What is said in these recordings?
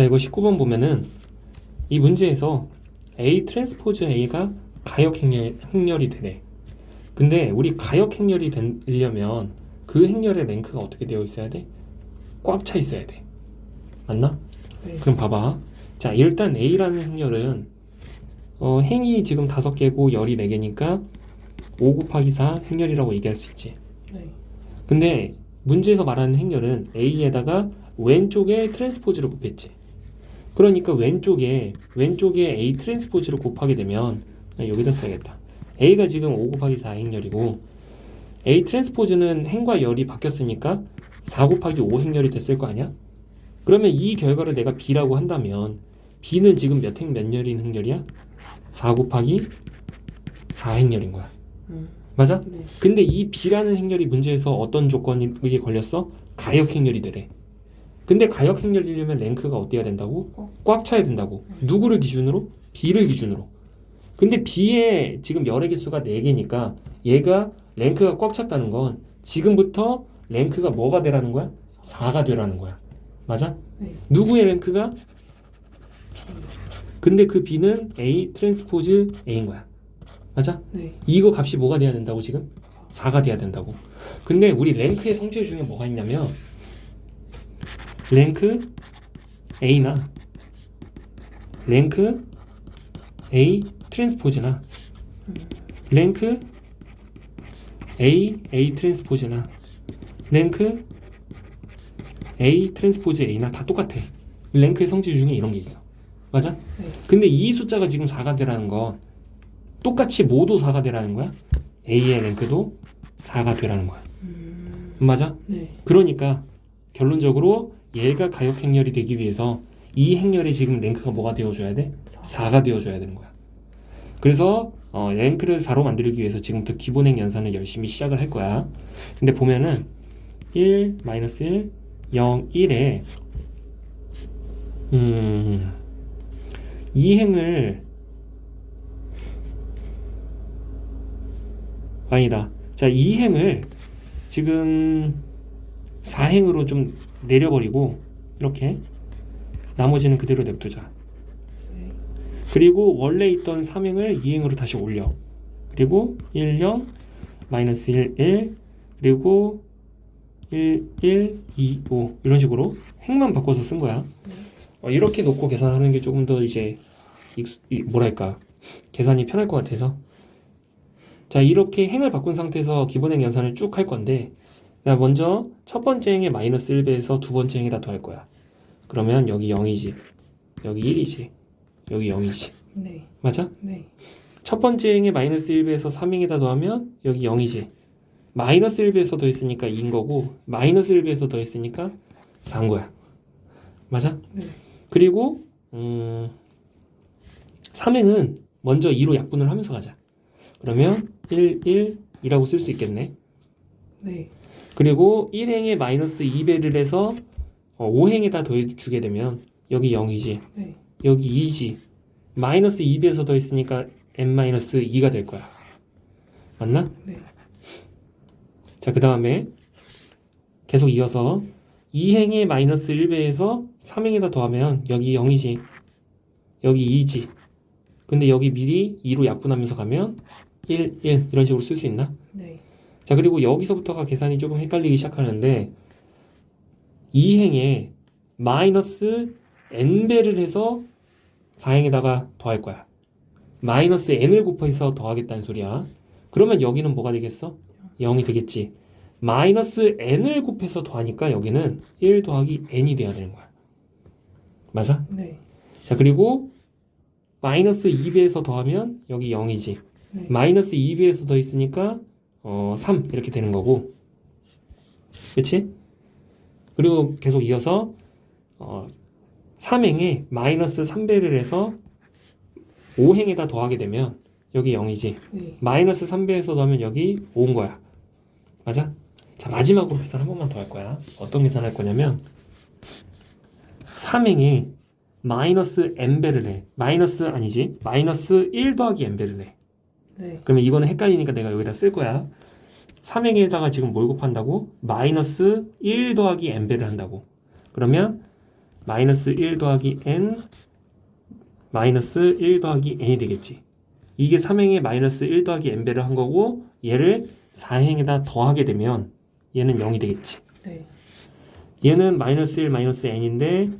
자, 이거 19번 보면은 이 문제에서 A 트랜스포즈 A가 가역 행렬이 되네. 근데 우리 가역 행렬이 되려면 그 행렬의 랭크가 어떻게 되어 있어야 돼? 꽉 차 있어야 돼. 맞나? 네. 그럼 봐봐. 자, 일단 A라는 행렬은 행이 지금 5개고 열이 4개니까 5 곱하기 4 행렬이라고 얘기할 수 있지. 네. 근데 문제에서 말하는 행렬은 A에다가 왼쪽에 트랜스포즈를 곱했지. 그러니까 왼쪽에 A 트랜스포즈를 곱하게 되면 여기다 써야겠다. A가 지금 5 곱하기 4 행렬이고 A 트랜스포즈는 행과 열이 바뀌었으니까 4 곱하기 5 행렬이 됐을 거 아니야? 그러면 이 결과를 내가 B라고 한다면 B는 지금 몇 열인 행렬이야? 4 곱하기 4 행렬인 거야. 맞아? 네. 근데 이 B라는 행렬이 문제에서 어떤 조건이 걸렸어? 가역 행렬이 되래. 근데 가역 행렬이려면 랭크가 어때야 된다고? 꽉 차야 된다고. 누구를 기준으로? B를 기준으로. 근데 B의 지금 열의 개수가 4개니까 얘가 랭크가 꽉 찼다는 건 지금부터 랭크가 뭐가 되라는 거야? 4가 되라는 거야. 맞아? 네. 누구의 랭크가? 근데 그 B는 A 트랜스포즈 A인 거야. 맞아? 네. 이거 값이 뭐가 돼야 된다고 지금? 4가 돼야 된다고. 근데 우리 랭크의 성질 중에 뭐가 있냐면 랭크 A나 랭크 A 트랜스포즈나 랭크 A 트랜스포즈나 랭크 A 트랜스포즈 A나 다 똑같아. 랭크의 성질 중에 이런 게 있어. 맞아? 네. 근데 이 숫자가 지금 4가 되라는 건 똑같이 모두 4가 되라는 거야. A의 랭크도 4가 되라는 거야. 맞아? 네. 그러니까 결론적으로 얘가 가역 행렬이 되기 위해서 이 행렬이 지금 랭크가 뭐가 되어줘야 돼? 4가 되어줘야 되는 거야. 그래서 랭크를 4로 만들기 위해서 지금부터 기본행 연산을 열심히 시작을 할 거야. 근데 보면은 1, 마이너스 1, 0, 1에 이 행을 아니다. 자, 이 행을 지금 4행으로 좀 내려버리고 이렇게 나머지는 그대로 냅두자. 네. 그리고 원래 있던 3행을 2행으로 다시 올려. 그리고 1, 0, 마이너스 1, 1, 그리고 1, 1, 2, 5 이런 식으로 행만 바꿔서 쓴 거야. 이렇게 놓고 계산하는 게 조금 더 이제 뭐랄까 계산이 편할 것 같아서 자, 이렇게 행을 바꾼 상태에서 기본행 연산을 쭉 할 건데 자, 먼저 첫 번째 행에 마이너스 1배에서 두 번째 행에다 더할 거야. 그러면 여기 0이지, 여기 1이지, 여기 0이지. 네. 맞아? 네. 첫 번째 행에 마이너스 1배에서 3행에다 더하면 여기 0이지. 마이너스 1배에서 더했으니까 2인 거고 마이너스 1배에서 더했으니까 4인 거야. 맞아? 네. 그리고 3행은 먼저 2로 약분을 하면서 가자. 그러면 1, 1, 2라고 쓸 수 있겠네. 네. 그리고 1행에 마이너스 2배를 해서 5행에다 더해주게 되면 여기 0이지. 네. 여기 2지. 마이너스 2배에서 더했으니까 n-2가 될 거야. 맞나? 네. 자, 그 다음에 계속 이어서 2행에 마이너스 1배에서 3행에다 더하면 여기 0이지. 여기 2지. 근데 여기 미리 2로 약분하면서 가면 1, 1 이런 식으로 쓸 수 있나? 네. 자, 그리고 여기서부터가 계산이 조금 헷갈리기 시작하는데 2행에 마이너스 n배를 해서 4행에다가 더할 거야. 마이너스 n을 곱해서 더하겠다는 소리야. 그러면 여기는 뭐가 되겠어? 0이 되겠지. 마이너스 n을 곱해서 더하니까 여기는 1 더하기 n이 돼야 되는 거야. 맞아? 네. 자, 그리고 마이너스 2배에서 더하면 여기 0이지. 네. 마이너스 2배에서 더했으니까 3 이렇게 되는 거고. 그치? 그리고 계속 이어서 3행에 마이너스 3배를 해서 5행에다 더하게 되면 여기 0이지. 네. 마이너스 3배에서 더하면 여기 5인 거야. 맞아? 자, 마지막으로 계산 한 번만 더 할 거야. 어떤 계산 할 거냐면 3행에 마이너스 n배를 해. 마이너스 1 더하기 n배를 해. 네. 그러면 이거는 헷갈리니까 내가 여기다 쓸 거야. 3행에다가 지금 뭘 곱한다고? 마이너스 1 더하기 n배를 한다고. 그러면 마이너스 1 더하기 n 마이너스 1 더하기 n이 되겠지. 이게 3행에 마이너스 1 더하기 n배를 한 거고 얘를 4행에다 더하게 되면 얘는 0이 되겠지. 네. 얘는 마이너스 1 마이너스 n인데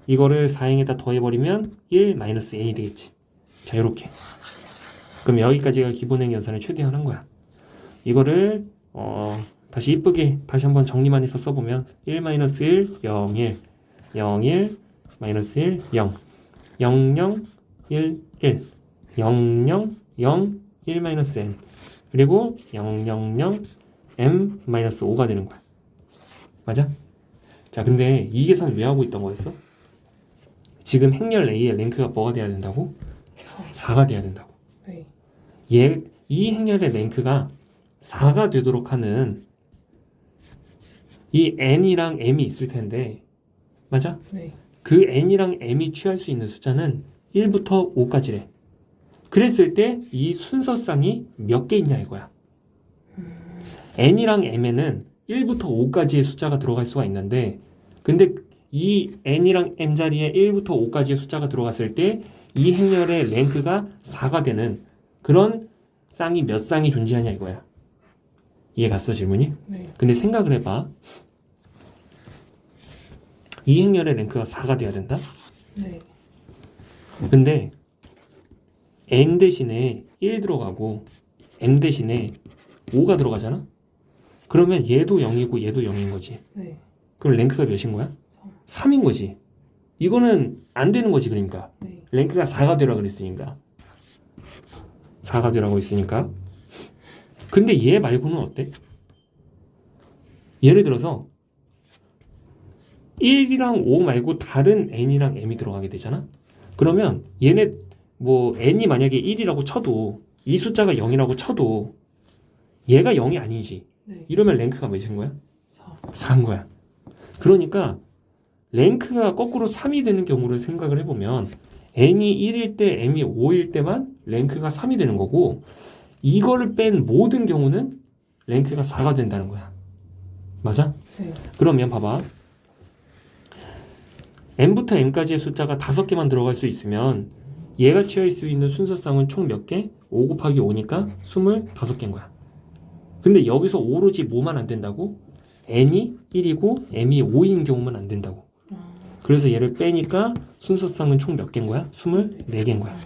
이거를 4행에다 더해버리면 1 마이너스 n이 되겠지. 자, 요렇게. 그럼 여기까지가 기본행 연산을 최대한 한 거야. 이거를 다시 이쁘게 다시 한번 정리만 해서 써보면 1 마이너스 1 0 1 0 1 마이너스 1 0 0 0 1 1 0 0 0 1 마이너스 n 그리고 0 0 0 m 마이너스 5가 되는 거야. 맞아? 자, 근데 이 계산 왜 하고 있던 거였어? 지금 행렬 A의 랭크가 뭐가 돼야 된다고? 4가 돼야 된다고. 네. 이 행렬의 랭크가 4가 되도록 하는 이 n이랑 m이 있을 텐데, 맞아? 네. 그 n이랑 m이 취할 수 있는 숫자는 1부터 5까지래. 그랬을 때 이 순서쌍이 몇 개 있냐 이거야. n이랑 m에는 1부터 5까지의 숫자가 들어갈 수가 있는데, 근데 이 n이랑 m 자리에 1부터 5까지의 숫자가 들어갔을 때 이 행렬의 랭크가 4가 되는 그런 쌍이 몇 쌍이 존재하냐 이거야. 이해 갔어 질문이? 네. 근데 생각을 해봐. 이 행렬의 랭크가 4가 돼야 된다? 네. 근데 n 대신에 1 들어가고 m 대신에 5가 들어가잖아? 그러면 얘도 0이고 얘도 0인 거지. 네. 그럼 랭크가 몇인 거야? 3인 거지. 이거는 안 되는 거지. 그러니까 네. 랭크가 4가 되라 그랬으니까 4가 되라고 했으니까. 근데 얘 말고는 어때? 예를 들어서 1이랑 5 말고 다른 n이랑 m이 들어가게 되잖아? 그러면 얘네 뭐 n이 만약에 1이라고 쳐도 이 숫자가 0이라고 쳐도 얘가 0이 아니지. 네. 이러면 랭크가 몇인 거야? 4. 4인 거야. 그러니까 랭크가 거꾸로 3이 되는 경우를 생각을 해보면 n이 1일 때 m이 5일 때만 랭크가 3이 되는 거고, 이거를 뺀 모든 경우는 랭크가 4가 된다는 거야. 맞아? 네. 그러면 봐봐. n부터 m까지의 숫자가 5개만 들어갈 수 있으면 얘가 취할 수 있는 순서쌍은 총 몇 개? 5 곱하기 5니까 25개인 거야. 근데 여기서 오로지 뭐만 안 된다고? n이 1이고 m이 5인 경우만 안 된다고. 그래서 얘를 빼니까 순서쌍은 총 몇 개인 거야? 24개인 거야.